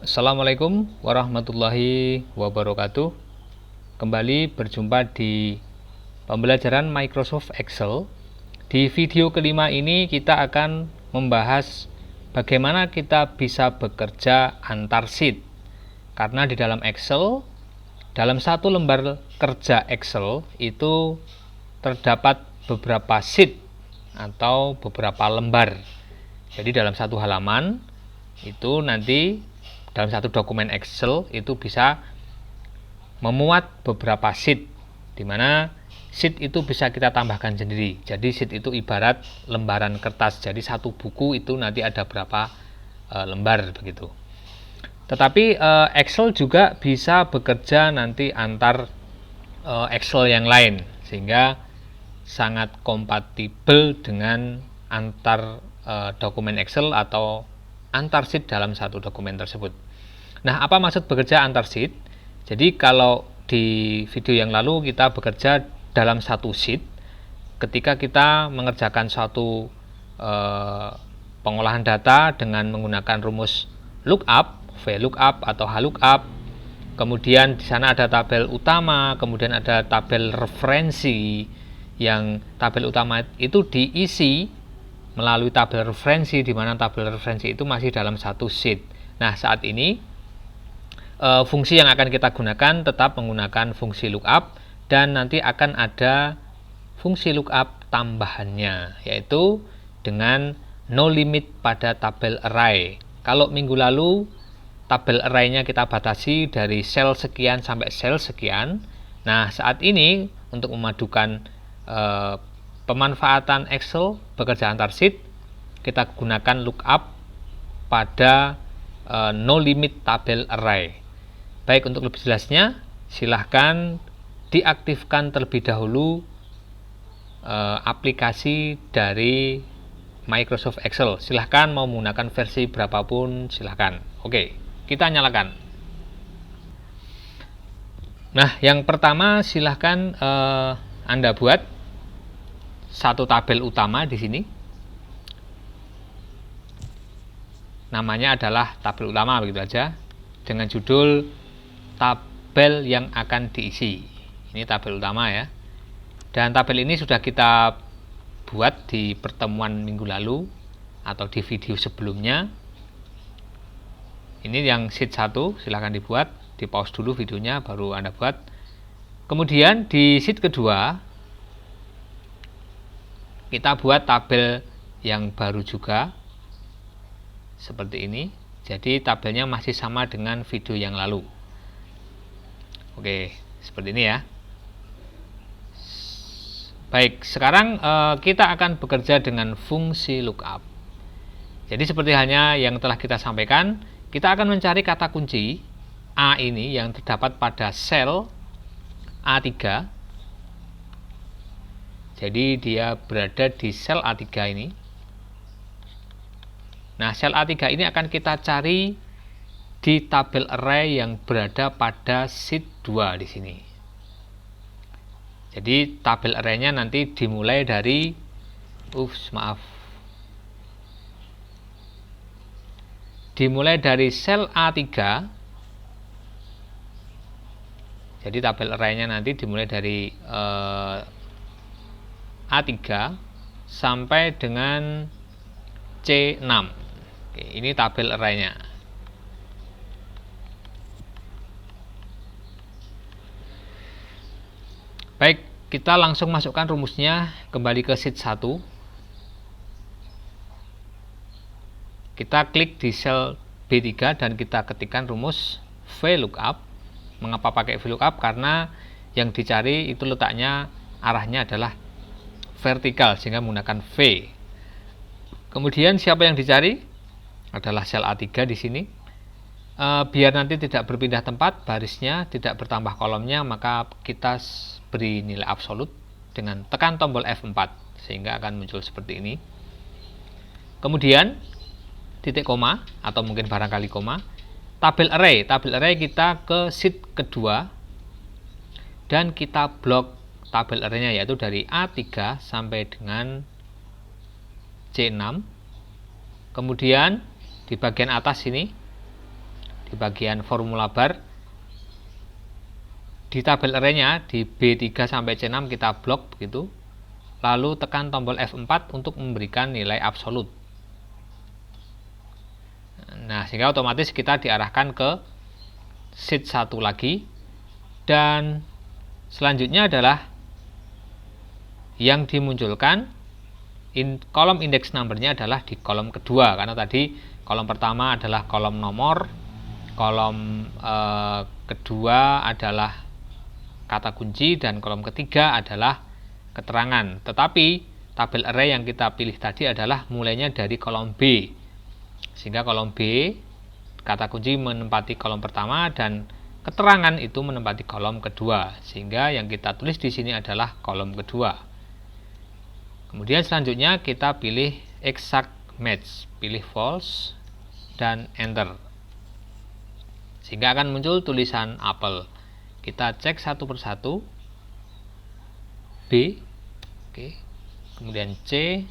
Assalamualaikum warahmatullahi wabarakatuh. Kembali berjumpa di pembelajaran Microsoft Excel. Di video kelima ini kita akan membahas bagaimana kita bisa bekerja antar sheet. Karena di dalam Excel, dalam satu lembar kerja Excel itu terdapat beberapa sheet atau beberapa lembar. Jadi dalam satu halaman itu nanti dalam satu dokumen Excel itu bisa memuat beberapa sheet, di mana sheet itu bisa kita tambahkan sendiri. Jadi sheet itu ibarat lembaran kertas. Jadi satu buku itu nanti ada berapa lembar begitu. Tetapi Excel juga bisa bekerja nanti antar Excel yang lain, sehingga sangat kompatibel dengan antar dokumen Excel atau antar sheet dalam satu dokumen tersebut. Nah, apa maksud bekerja antar sheet? Jadi kalau di video yang lalu kita bekerja dalam satu sheet, ketika kita mengerjakan suatu pengolahan data dengan menggunakan rumus lookup, VLOOKUP atau HLOOKUP, kemudian di sana ada tabel utama, kemudian ada tabel referensi, yang tabel utama itu diisi melalui tabel referensi, di mana tabel referensi itu masih dalam satu sheet. Nah, saat ini fungsi yang akan kita gunakan tetap menggunakan fungsi lookup, dan nanti akan ada fungsi lookup tambahannya, yaitu dengan no limit pada tabel array. Kalau minggu lalu tabel array-nya kita batasi dari sel sekian sampai sel sekian. Nah, saat ini untuk memadukan pemanfaatan Excel bekerja antar sheet, kita gunakan lookup pada no limit tabel array. Baik, untuk lebih jelasnya silahkan diaktifkan terlebih dahulu aplikasi dari Microsoft Excel. Silahkan mau menggunakan versi berapapun silahkan. Oke, kita nyalakan. Nah, yang pertama silahkan Anda buat satu tabel utama di sini. Namanya adalah tabel utama, begitu aja, dengan judul tabel yang akan diisi. Ini tabel utama ya. Dan tabel ini sudah kita buat di pertemuan minggu lalu atau di video sebelumnya. Ini yang sheet 1, silahkan dibuat, di pause dulu videonya baru Anda buat. Kemudian di sheet kedua kita buat tabel yang baru juga seperti ini. Jadi tabelnya masih sama dengan video yang lalu. Oke, seperti ini ya. Baik, sekarang kita akan bekerja dengan fungsi lookup. Jadi seperti halnya yang telah kita sampaikan, kita akan mencari kata kunci A ini yang terdapat pada sel A3. Jadi dia berada di sel A3 ini. Nah, sel A3 ini akan kita cari di tabel array yang berada pada sheet 2 di sini. Jadi tabel array-nya nanti dimulai dari dimulai dari sel A3. Jadi tabel array-nya nanti dimulai dari A3 sampai dengan C6. Oke, ini tabel array-nya. Baik, kita langsung masukkan rumusnya kembali ke sheet 1. Kita klik di sel B3 dan kita ketikkan rumus VLOOKUP. Mengapa pakai VLOOKUP? Karena yang dicari itu letaknya, arahnya adalah vertikal, sehingga menggunakan V. Kemudian siapa yang dicari? Adalah sel A3 di sini. Biar nanti tidak berpindah tempat barisnya, tidak bertambah kolomnya, maka kita beri nilai absolut dengan tekan tombol F4, sehingga akan muncul seperti ini. Kemudian titik koma atau mungkin barangkali koma. Tabel array kita ke sheet kedua, dan kita blok tabel array-nya, yaitu dari A3 sampai dengan C6. Kemudian di bagian atas ini di bagian formula bar. Di tabel array-nya di B3 sampai C6 kita blok begitu. Lalu tekan tombol F4 untuk memberikan nilai absolut. Nah, sehingga otomatis kita diarahkan ke sheet 1 lagi. Dan selanjutnya adalah yang dimunculkan kolom index number-nya adalah di kolom kedua, karena tadi kolom pertama adalah kolom nomor, kolom kedua adalah kata kunci, dan kolom ketiga adalah keterangan. Tetapi tabel array yang kita pilih tadi adalah mulainya dari kolom B, sehingga kolom B kata kunci menempati kolom pertama dan keterangan itu menempati kolom kedua, sehingga yang kita tulis di sini adalah kolom kedua. Kemudian selanjutnya kita pilih exact match, pilih false dan enter, sehingga akan muncul tulisan apel. Kita cek satu persatu. B, oke, kemudian C,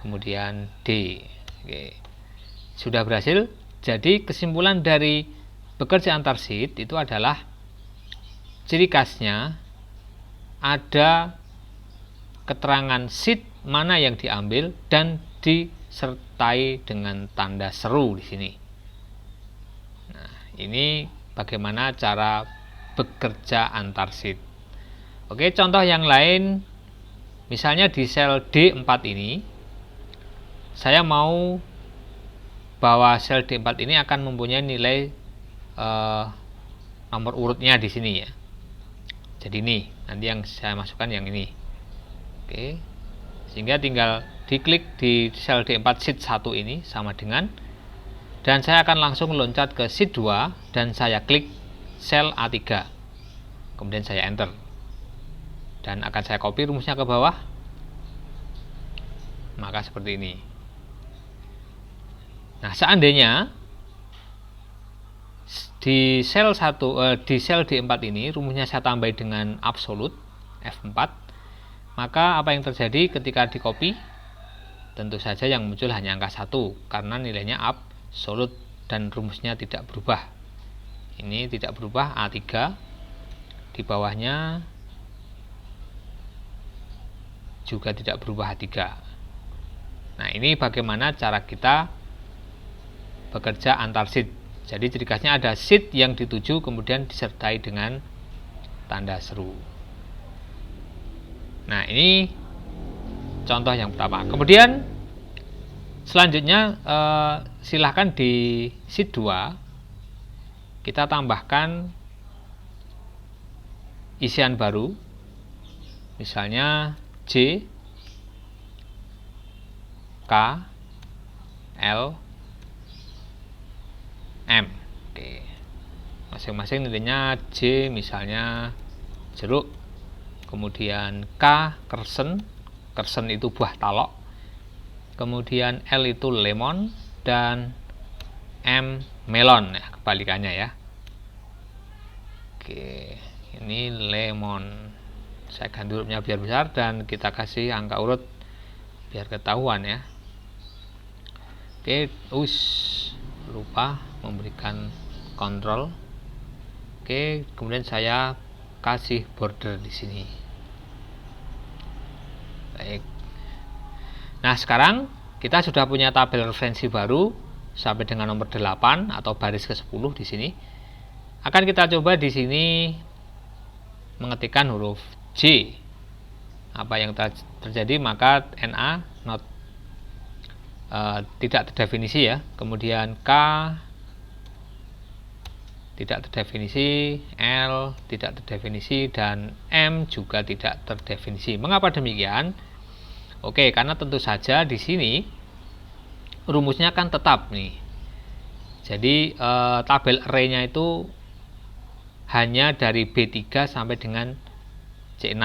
kemudian D. Oke. Sudah berhasil. Jadi kesimpulan dari bekerja antar sheet itu adalah ciri khasnya ada keterangan sheet mana yang diambil dan disertai dengan tanda seru di sini. Nah, ini bagaimana cara bekerja antar sheet. Oke, contoh yang lain, misalnya di sel D4 ini, saya mau bahwa sel D4 ini akan mempunyai nilai nomor urutnya di sini ya. Jadi ini nanti yang saya masukkan yang ini. Oke, sehingga tinggal diklik di sel D4 sheet 1 ini sama dengan, dan saya akan langsung loncat ke sheet 2 dan saya klik sel A3, kemudian saya enter, dan akan saya copy rumusnya ke bawah. Maka seperti ini. Nah, seandainya di sel D4 ini rumusnya saya tambah dengan absolut F4, maka apa yang terjadi ketika di copy? Tentu saja yang muncul hanya angka 1 karena nilainya absolut dan rumusnya tidak berubah. Ini tidak berubah, A3, di bawahnya juga tidak berubah A3. Nah, ini bagaimana cara kita bekerja antar sheet. Jadi ciri khasnya ada sheet yang dituju kemudian disertai dengan tanda seru. Nah, ini contoh yang pertama. Kemudian selanjutnya silahkan di sheet 2 kita tambahkan isian baru, misalnya J, K, L, M. Oke. Masing-masing nilainya J misalnya jeruk, kemudian K kersen, kersen itu buah talok, kemudian L itu lemon, dan M melon, ya, kebalikannya ya. Oke, ini lemon. Saya ganti hurufnya biar besar dan kita kasih angka urut biar ketahuan ya. Oke, lupa memberikan kontrol. Oke, kemudian saya kasih border di sini. Baik. Nah, sekarang kita sudah punya tabel referensi baru sampai dengan nomor 8 atau baris ke-10 di sini. Akan kita coba di sini mengetikkan huruf J. Apa yang terjadi? Maka NA not tidak terdefinisi ya. Kemudian K tidak terdefinisi, L tidak terdefinisi, dan M juga tidak terdefinisi. Mengapa demikian? Oke, karena tentu saja di sini rumusnya kan tetap nih. Jadi tabel array-nya itu hanya dari B3 sampai dengan C6.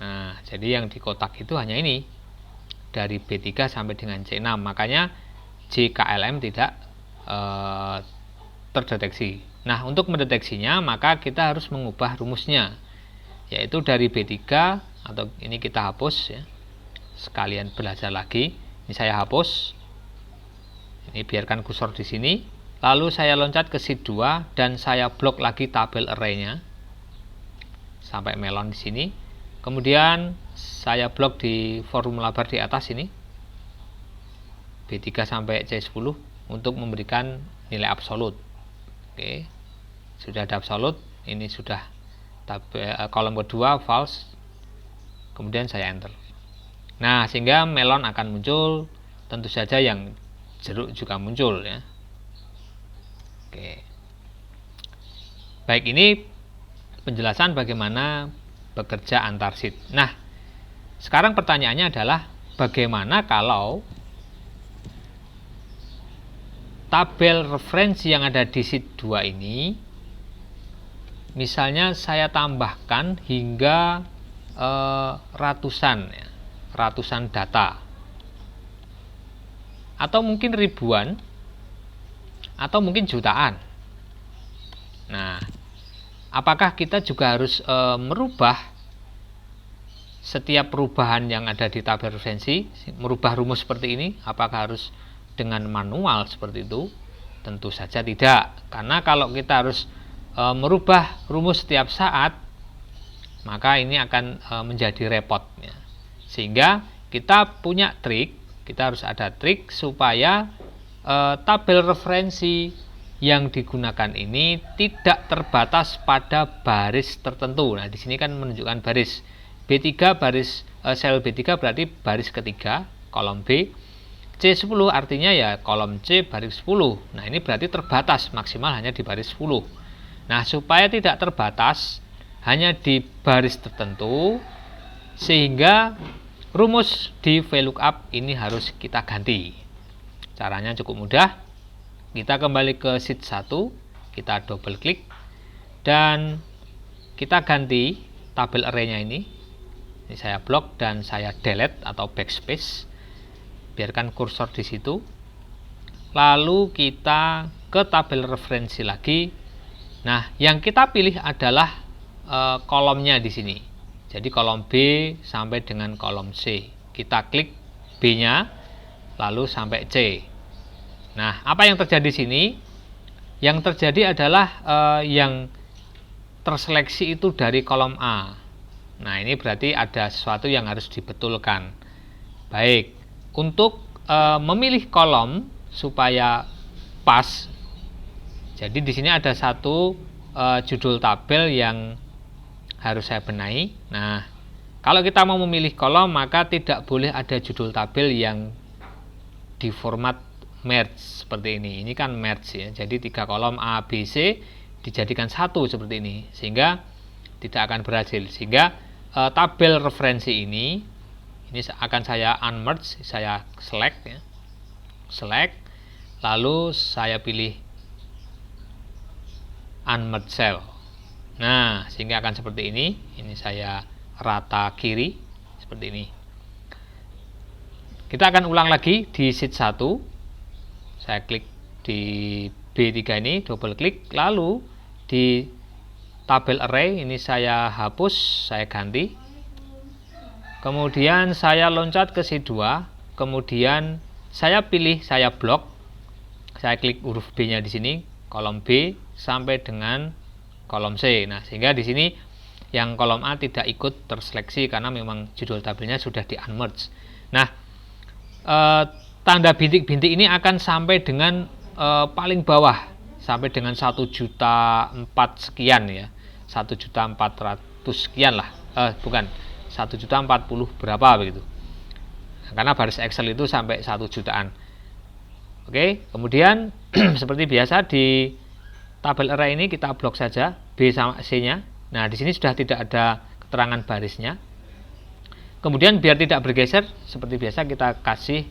Nah, jadi yang di kotak itu hanya ini, dari B3 sampai dengan C6. Makanya JKLM tidak terdeteksi. Nah, untuk mendeteksinya maka kita harus mengubah rumusnya, yaitu dari B3, atau ini kita hapus ya. Sekalian belajar lagi. Ini saya hapus. Ini biarkan kursor di sini. lalu saya loncat ke sheet 2 dan saya blok lagi tabel array-nya sampai melon di sini. Kemudian saya blok di formula bar di atas ini B3 sampai C10 untuk memberikan nilai absolut. Oke. Sudah ada absolut, ini sudah tabel kolom kedua false. Kemudian saya enter. Nah, sehingga melon akan muncul, tentu saja yang jeruk juga muncul ya. Oke. Baik, ini penjelasan bagaimana bekerja antar sheet. Nah, sekarang pertanyaannya adalah bagaimana kalau tabel referensi yang ada di sheet 2 ini misalnya saya tambahkan hingga ratusan data, atau mungkin ribuan, atau mungkin jutaan. Nah, apakah kita juga harus merubah setiap perubahan yang ada di tabel referensi, merubah rumus seperti ini? Apakah harus dengan manual seperti itu? Tentu saja tidak, karena kalau kita harus merubah rumus setiap saat, maka ini akan menjadi repot ya. Sehingga kita punya trik, kita harus ada trik supaya tabel referensi yang digunakan ini tidak terbatas pada baris tertentu. Nah, di sini kan menunjukkan baris B3, baris sel B3 berarti baris ketiga, kolom B. C10 artinya ya kolom C baris 10. Nah, ini berarti terbatas, maksimal hanya di baris 10. Nah, supaya tidak terbatas hanya di baris tertentu, sehingga rumus di VLOOKUP ini harus kita ganti. Caranya cukup mudah. Kita kembali ke sheet 1, kita double klik dan kita ganti tabel array-nya ini. Ini saya blok dan saya delete atau backspace. Biarkan kursor di situ. Lalu kita ke tabel referensi lagi. Nah, yang kita pilih adalah kolomnya di sini. Jadi kolom B sampai dengan kolom C. Kita klik B-nya, lalu sampai C. Nah, apa yang terjadi di sini? Yang terjadi adalah yang terseleksi itu dari kolom A. Nah, ini berarti ada sesuatu yang harus dibetulkan. Baik, untuk memilih kolom supaya pas. Jadi di sini ada satu judul tabel yang harus saya benahi. Nah, kalau kita mau memilih kolom, maka tidak boleh ada judul tabel yang di format merge seperti ini. Ini kan merge ya. Jadi 3 kolom A, B, C dijadikan satu seperti ini, sehingga tidak akan berhasil. Sehingga tabel referensi ini akan saya unmerge, saya select ya. Select, lalu saya pilih unmerge cell. Nah, sehingga akan seperti ini. Ini saya rata kiri seperti ini. Kita akan ulang lagi di sheet 1. Saya klik di B3 ini, double klik, lalu di tabel array ini saya hapus, saya ganti. Kemudian saya loncat ke sheet 2, kemudian saya pilih, saya blok. Saya klik huruf B-nya di sini, kolom B sampai dengan kolom C. Nah, sehingga di sini yang kolom A tidak ikut terseleksi karena memang judul tabelnya sudah di unmerge. Nah, tanda bintik-bintik ini akan sampai dengan paling bawah, sampai dengan 1.004 sekian ya. 1.400 sekian lah. Bukan 1.040 berapa begitu. Karena baris Excel itu sampai 1 jutaan. Oke, kemudian seperti biasa di tabel array ini kita blok saja B sama C-nya. Nah, di sini sudah tidak ada keterangan barisnya. Kemudian biar tidak bergeser, seperti biasa kita kasih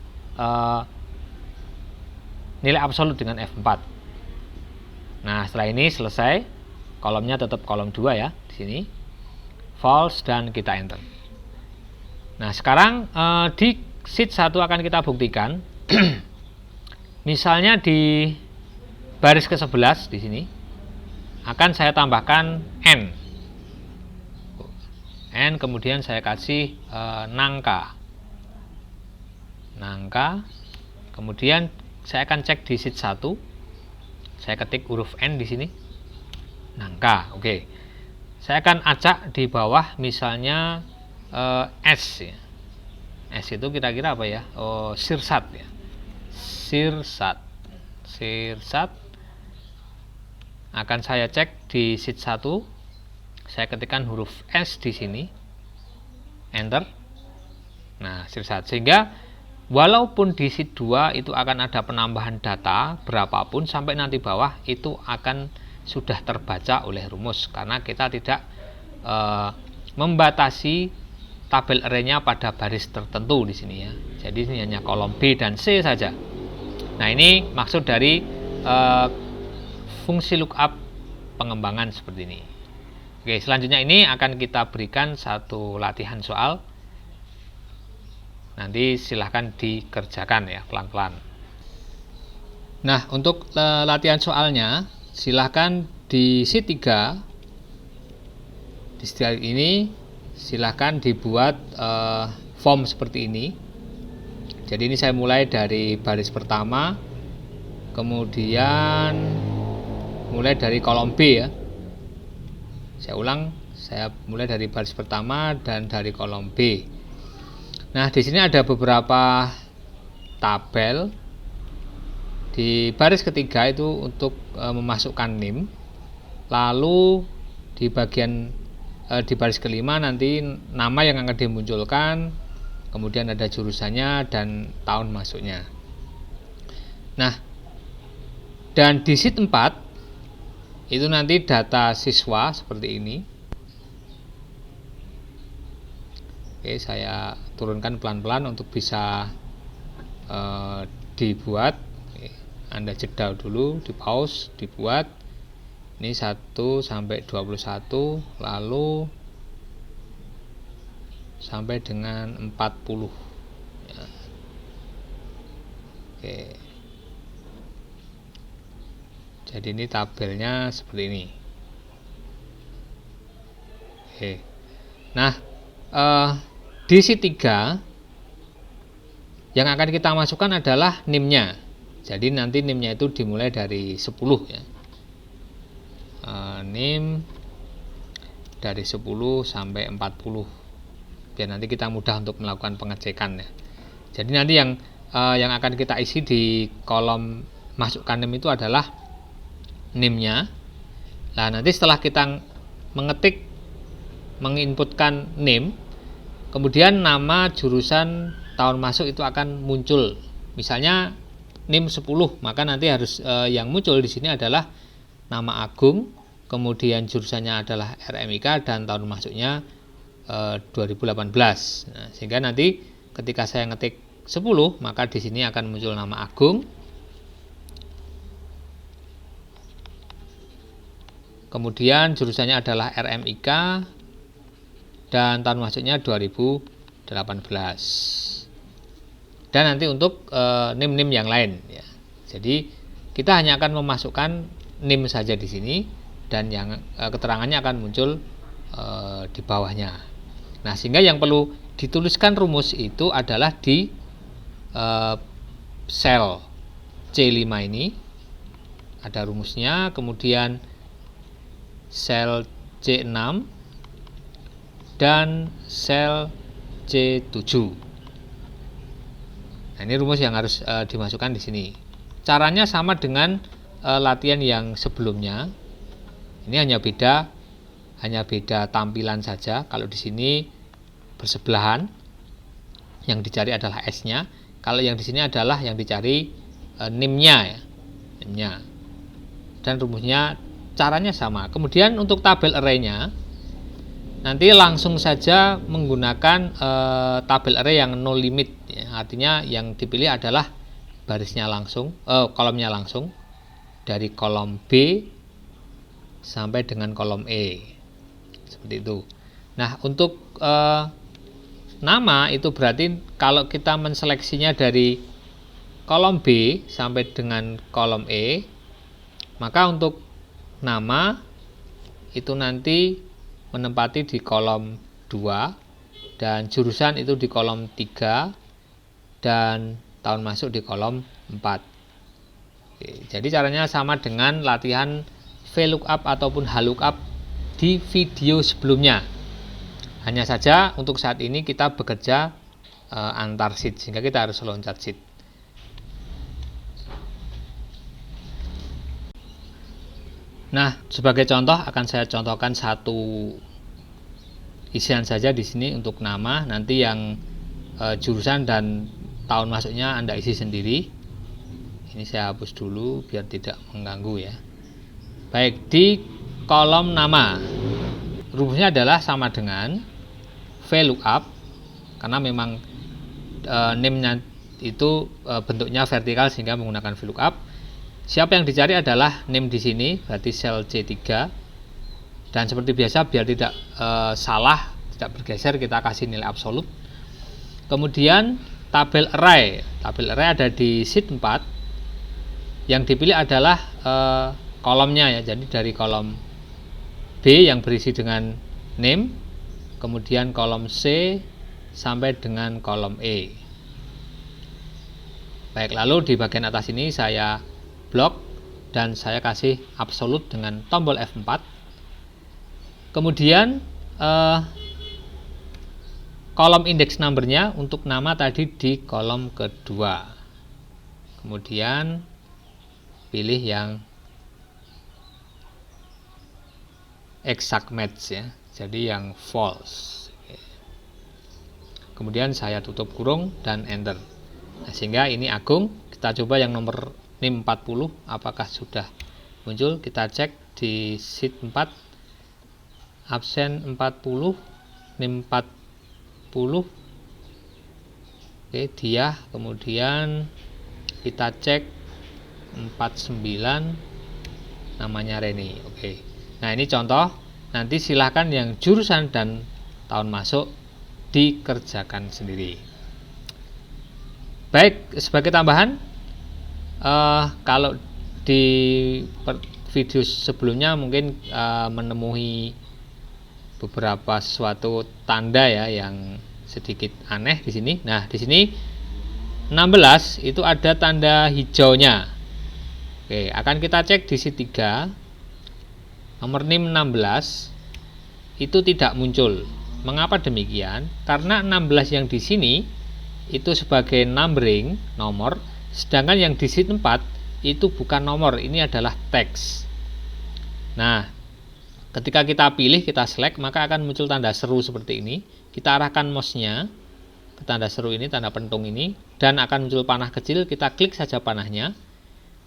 nilai absolut dengan F4. Nah, setelah ini selesai. Kolomnya tetap kolom 2 ya, di sini. False dan kita enter. Nah, sekarang di sheet 1 akan kita buktikan. Misalnya di baris ke-11 di sini akan saya tambahkan N. N, kemudian saya kasih nangka. Nangka. Kemudian saya akan cek di sheet 1. Saya ketik huruf N di sini. Nangka. Oke. Saya akan acak di bawah misalnya S ya. S itu kira-kira apa ya? Oh, sirsat ya. Sirsat. Sirsat. Akan saya cek di sheet 1. Saya ketikkan huruf S di sini. Enter. Nah, sirsat. Sehingga walaupun di sheet 2 itu akan ada penambahan data berapapun sampai nanti bawah itu akan sudah terbaca oleh rumus karena kita tidak membatasi tabel array-nya pada baris tertentu di sini ya. Jadi ini hanya kolom B dan C saja. Nah, ini maksud dari fungsi lookup pengembangan seperti ini. Oke, selanjutnya ini akan kita berikan satu latihan soal. Nanti silahkan dikerjakan ya pelan-pelan. Nah, untuk latihan soalnya silahkan di sheet 3 di slide ini silahkan dibuat form seperti ini. Jadi ini saya mulai dari baris pertama, kemudian mulai dari kolom B ya. Saya ulang, saya mulai dari baris pertama dan dari kolom B. Nah, di sini ada beberapa tabel. Di baris ketiga itu untuk memasukkan NIM. Lalu di bagian di baris kelima nanti nama yang akan dimunculkan, kemudian ada jurusannya dan tahun masuknya. Nah, dan di sheet 4 itu nanti data siswa seperti ini. Oke, saya turunkan pelan-pelan untuk bisa dibuat. Oke, Anda jeda dulu, di pause, dibuat. Ini 1 sampai 21, lalu sampai dengan 40 ya. Oke. Jadi ini tabelnya seperti ini. Oke. Nah, di sheet 3 yang akan kita masukkan adalah NIM-nya. Jadi nanti NIM-nya itu dimulai dari 10 ya. NIM dari 10 sampai 40 biar nanti kita mudah untuk melakukan pengecekan ya. Jadi nanti yang akan kita isi di kolom masukkan NIM itu adalah NIM-nya. Nah, nanti setelah kita menginputkan NIM, kemudian nama, jurusan, tahun masuk itu akan muncul. Misalnya NIM 10, maka nanti harus yang muncul di sini adalah nama Agung, kemudian jurusannya adalah RMIK dan tahun masuknya 2018. Nah, sehingga nanti ketika saya ngetik 10, maka di sini akan muncul nama Agung. Kemudian jurusannya adalah RMIK dan tahun masuknya 2018. Dan nanti untuk NIM-NIM yang lain ya. Jadi kita hanya akan memasukkan NIM saja di sini dan yang keterangannya akan muncul di bawahnya. Nah, sehingga yang perlu dituliskan rumus itu adalah di sel C5 ini ada rumusnya, kemudian sel C6 dan sel C7. Nah, ini rumus yang harus dimasukkan di sini. Caranya sama dengan latihan yang sebelumnya. Ini hanya beda tampilan saja. Kalau di sini bersebelahan, yang dicari adalah S-nya. Kalau yang di sini adalah yang dicari NIM-nya ya. NIM-nya. Dan rumusnya caranya sama. Kemudian untuk tabel array-nya nanti langsung saja menggunakan tabel array yang no limit ya. Artinya yang dipilih adalah barisnya langsung, kolomnya langsung dari kolom B sampai dengan kolom E seperti itu. Nah, untuk nama itu berarti kalau kita menseleksinya dari kolom B sampai dengan kolom E, maka untuk nama itu nanti menempati di kolom 2 dan jurusan itu di kolom 3 dan tahun masuk di kolom 4. Oke, jadi caranya sama dengan latihan VLOOKUP ataupun HLOOKUP di video sebelumnya. Hanya saja untuk saat ini kita bekerja antar sheet, sehingga kita harus loncat sheet. Nah, sebagai contoh akan saya contohkan satu isian saja di sini untuk nama. Nanti yang jurusan dan tahun masuknya Anda isi sendiri. Ini saya hapus dulu biar tidak mengganggu ya. Baik, di kolom nama rumusnya adalah sama dengan VLOOKUP, karena memang name-nya itu bentuknya vertikal sehingga menggunakan VLOOKUP. Siapa yang dicari adalah name di sini, berarti sel C3. Dan seperti biasa biar tidak salah, tidak bergeser, kita kasih nilai absolut. Kemudian tabel array. Tabel array ada di sheet 4. Yang dipilih adalah kolomnya ya. Jadi dari kolom B yang berisi dengan name, kemudian kolom C sampai dengan kolom E. Baik, lalu di bagian atas ini saya blok dan saya kasih absolut dengan tombol F4. Kemudian kolom index numbernya untuk nama tadi di kolom kedua. Kemudian pilih yang exact match ya, jadi yang false. Kemudian saya tutup kurung dan enter. Nah, sehingga ini Agung. Kita coba yang nomor NIM 40 apakah sudah muncul. Kita cek di sheet 4, absen 40, NIM 40. Oke, dia. Kemudian kita cek 49, namanya Reni. Oke. Nah, ini contoh. Nanti silahkan yang jurusan dan tahun masuk dikerjakan sendiri. Baik, sebagai tambahan, kalau di video sebelumnya mungkin menemui beberapa sesuatu tanda ya yang sedikit aneh di sini. Nah, di sini 16 itu ada tanda hijaunya. Oke, akan kita cek di sheet 3. Nomor NIM 16 itu tidak muncul. Mengapa demikian? Karena 16 yang di sini itu sebagai numbering, nomor, sedangkan yang di sheet 4 itu bukan nomor, ini adalah teks. Nah, ketika kita pilih, kita select, maka akan muncul tanda seru seperti ini. Kita arahkan mouse-nya ke tanda seru ini, tanda pentung ini, dan akan muncul panah kecil. Kita klik saja panahnya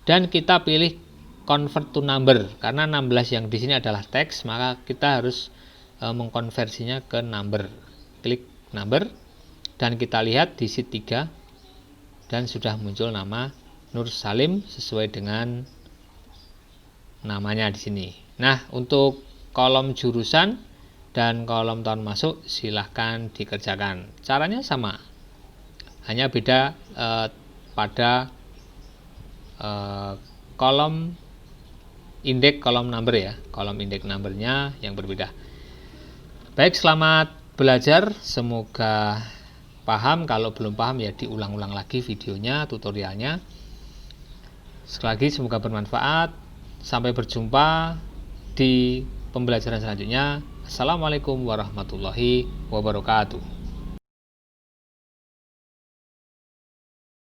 dan kita pilih convert to number. Karena 16 yang di sini adalah teks, maka kita harus mengkonversinya ke number. Klik number dan kita lihat di sheet 3 dan sudah muncul nama Nur Salim sesuai dengan namanya di sini. Nah, untuk kolom jurusan dan kolom tahun masuk silahkan dikerjakan. Caranya sama, hanya beda pada kolom indeks, kolom number ya, kolom indeks numbernya yang berbeda. Baik, selamat belajar, semoga paham. Kalau belum paham ya diulang-ulang lagi videonya, tutorialnya. Sekali lagi semoga bermanfaat. Sampai berjumpa di pembelajaran selanjutnya. Assalamualaikum warahmatullahi wabarakatuh.